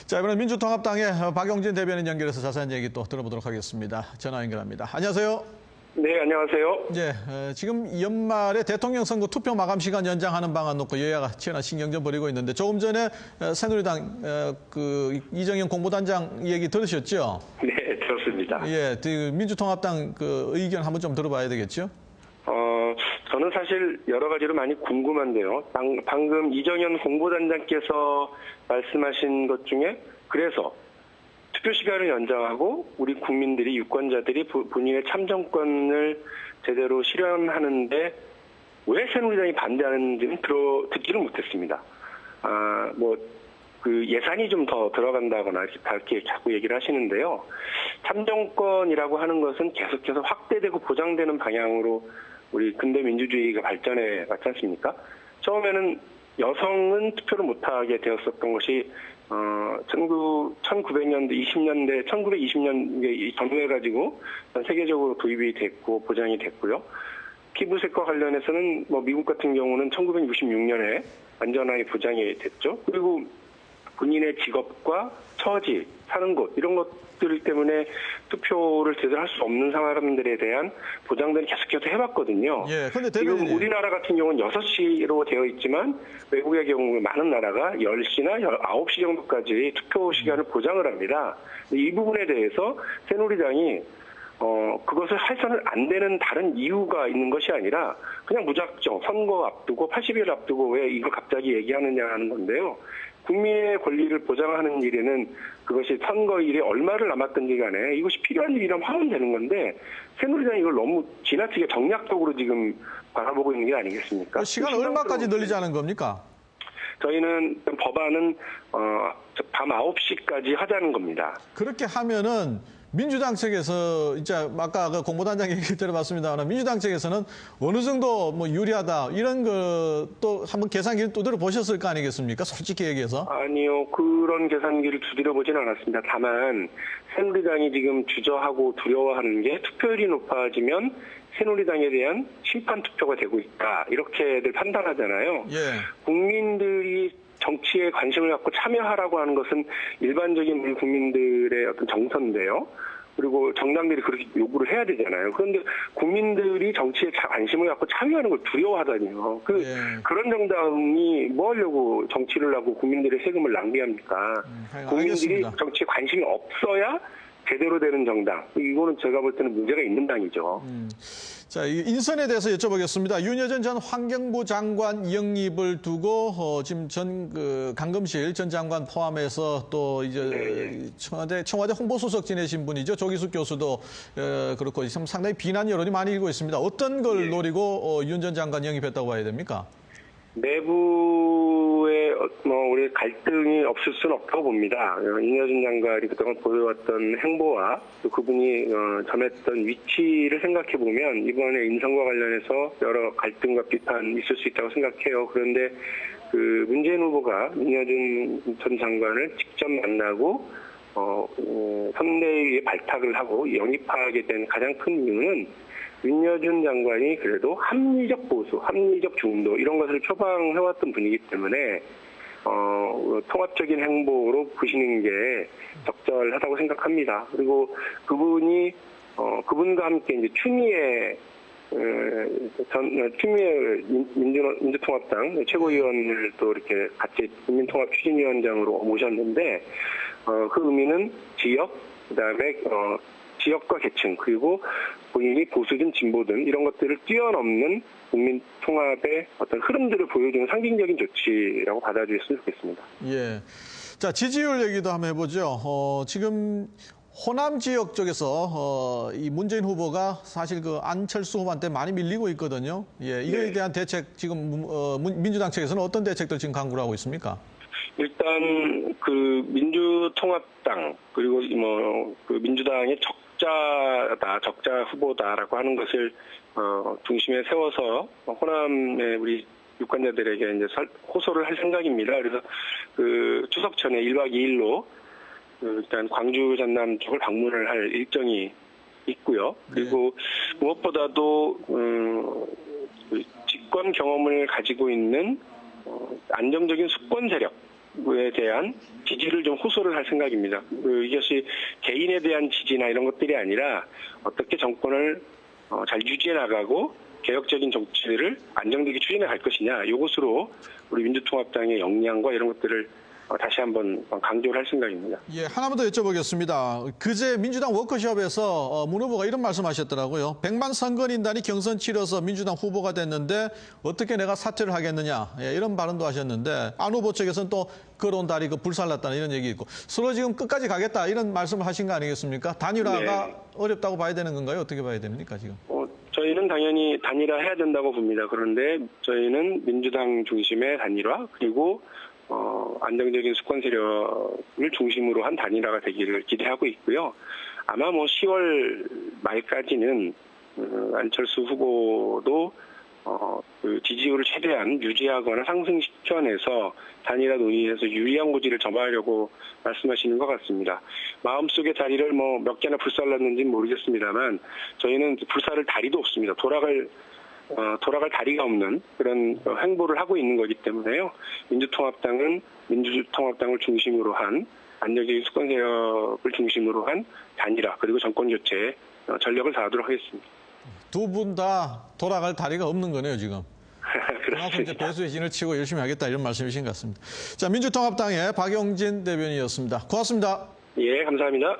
자, 이번엔 민주통합당의 박용진 대변인 연결해서 자세한 얘기 또 들어보도록 하겠습니다. 전화 연결합니다. 안녕하세요. 네, 안녕하세요. 지금 연말에 대통령 선거 투표 마감 시간 연장하는 방안 놓고 여야가 치열한 신경전 벌이고 있는데 조금 전에 새누리당 이정현 공보단장 얘기 들으셨죠? 네, 들었습니다. 예, 민주통합당 의견 한번 좀 들어봐야 되겠죠? 저는 사실 여러 가지로 많이 궁금한데요. 방금 이정현 공보단장께서 말씀하신 것 중에 그래서 투표 시간을 연장하고 우리 국민들이 유권자들이 본인의 참정권을 제대로 실현하는데 왜 새누리당이 반대하는지는 듣지를 못했습니다. 예산이 좀 더 들어간다거나 이렇게 밝게 자꾸 얘기를 하시는데요. 참정권이라고 하는 것은 계속해서 확대되고 보장되는 방향으로 우리 근대 민주주의가 발전해 왔지 않습니까? 처음에는 여성은 투표를 못하게 되었었던 것이 1900년대, 1920년대 전후해가지고 세계적으로 도입이 됐고 보장이 됐고요. 피부색과 관련해서는 미국 같은 경우는 1966년에 완전하게 보장이 됐죠. 그리고 본인의 직업과 처지, 사는 곳 이런 것들 때문에 투표를 제대로 할 수 없는 사람들에 대한 보장들을 계속해서 해왔거든요. 예, 근데 지금 우리나라 같은 경우는 6시로 되어 있지만 외국의 경우 많은 나라가 10시나 9시 정도까지 투표 시간을 보장을 합니다. 이 부분에 대해서 새누리당이 그것을 해서는 안 되는 다른 이유가 있는 것이 아니라 그냥 무작정 선거 앞두고 80일 앞두고 왜 이걸 갑자기 얘기하느냐 하는 건데요. 국민의 권리를 보장하는 일에는 그것이 선거일에 얼마를 남았든지 간에 이것이 필요한 일이라면 하면 되는 건데 새누리당이 이걸 너무 지나치게 정략적으로 지금 바라보고 있는 게 아니겠습니까? 시간 얼마까지 늘리자는 겁니까? 저희는 법안은 밤 9시까지 하자는 겁니다. 그렇게 하면은 민주당 측에서 이제 아까 공보단장 얘기 들어봤습니다만 민주당 측에서는 어느 정도 유리하다 이런 것도 한번 계산기를 두드려 보셨을 거 아니겠습니까? 솔직히 얘기해서. 아니요. 그런 계산기를 두드려 보진 않았습니다. 다만 새누리당이 지금 주저하고 두려워하는 게 투표율이 높아지면 새누리당에 대한 심판 투표가 되고 있다. 이렇게들 판단하잖아요. 예. 국민들이 정치에 관심을 갖고 참여하라고 하는 것은 일반적인 우리 국민들의 어떤 정서인데요. 그리고 정당들이 그렇게 요구를 해야 되잖아요. 그런데 국민들이 정치에 관심을 갖고 참여하는 걸 두려워하다니요. 그런 정당이 뭐 하려고 정치를 하고 국민들의 세금을 낭비합니까? 국민들이 정치에 관심이 없어야 제대로 되는 정당. 이거는 제가 볼 때는 문제가 있는 당이죠. 자, 인선에 대해서 여쭤보겠습니다. 윤여준 전 환경부 장관 영입을 두고 지금 강금실 전 장관 포함해서 또 이제 청와대 홍보수석 지내신 분이죠. 조기숙 교수도 그렇고 상당히 비난 여론이 많이 일고 있습니다. 어떤 걸 노리고 윤 전 장관 영입했다고 봐야 됩니까? 내부에 우리 갈등이 없을 수는 없다고 봅니다. 윤여준 장관이 그동안 보여왔던 행보와 또 그분이 점했던 위치를 생각해 보면 이번에 인선과 관련해서 여러 갈등과 비판이 있을 수 있다고 생각해요. 그런데 문재인 후보가 윤여준 전 장관을 직접 만나고 선대위에 발탁을 하고 영입하게 된 가장 큰 이유는 윤여준 장관이 그래도 합리적 보수, 합리적 중도 이런 것을 표방해왔던 분이기 때문에 통합적인 행보로 보시는 게 적절하다고 생각합니다. 그리고 그분이 그분과 함께 이제 추미애 민주통합당 최고위원을 또 이렇게 같이 국민통합 추진위원장으로 모셨는데 그 의미는 지역, 그다음에 지역과 계층 그리고 본인이 보수든 진보든 이런 것들을 뛰어넘는 국민 통합의 어떤 흐름들을 보여주는 상징적인 조치라고 받아주셨으면 좋겠습니다. 예. 자, 지지율 얘기도 한번 해보죠. 지금 호남 지역 쪽에서 이 문재인 후보가 사실 안철수 후보한테 많이 밀리고 있거든요. 예, 이거에 대한 대책 지금 민주당 측에서는 어떤 대책들 지금 강구를 하고 있습니까? 일단 민주통합당 그리고 민주당의 적자 후보다라고 하는 것을 중심에 세워서 호남의 우리 유권자들에게 이제 호소를 할 생각입니다. 그래서 추석 전에 1박 2일로 일단 광주 전남 쪽을 방문을 할 일정이 있고요. 그리고 무엇보다도 집권 경험을 가지고 있는 안정적인 수권 세력 후보에 대한 지지를 좀 호소를 할 생각입니다. 이것이 개인에 대한 지지나 이런 것들이 아니라 어떻게 정권을 잘 유지해 나가고 개혁적인 정치를 안정되게 추진해 갈 것이냐, 이것으로 우리 민주통합당의 역량과 이런 것들을 다시 한번 강조를 할 생각입니다. 예, 하나만 더 여쭤보겠습니다. 그제 민주당 워크숍에서 문 후보가 이런 말씀하셨더라고요. 100만 선거인단이 경선 치러서 민주당 후보가 됐는데 어떻게 내가 사퇴를 하겠느냐, 예, 이런 발언도 하셨는데 안 후보 측에서는 또 걸어온 다리 불살랐다는 이런 얘기 있고 서로 지금 끝까지 가겠다 이런 말씀을 하신 거 아니겠습니까? 단일화가 네. 어렵다고 봐야 되는 건가요? 어떻게 봐야 됩니까 지금? 저희는 당연히 단일화해야 된다고 봅니다. 그런데 저희는 민주당 중심의 단일화, 그리고 안정적인 수권 세력을 중심으로 한 단일화가 되기를 기대하고 있고요. 아마 10월 말까지는 안철수 후보도 그 지지율을 최대한 유지하거나 상승시켜내서 단일화 논의에서 유리한 고지를 점하려고 말씀하시는 것 같습니다. 마음속에 다리를 몇 개나 불살랐는지는 모르겠습니다만 저희는 불살을 다리도 없습니다. 돌아갈 다리가 없는 그런 행보를 하고 있는 거기 때문에요. 민주통합당은 민주통합당을 중심으로 한 안정적인 수권 세력을 중심으로 한 단일화 그리고 정권 교체에 전력을 다하도록 하겠습니다. 두 분 다 돌아갈 다리가 없는 거네요 지금. 그만큼 이제 배수의 진을 치고 열심히 하겠다 이런 말씀이신 것 같습니다. 자, 민주통합당의 박용진 대변인이었습니다. 고맙습니다. 예, 감사합니다.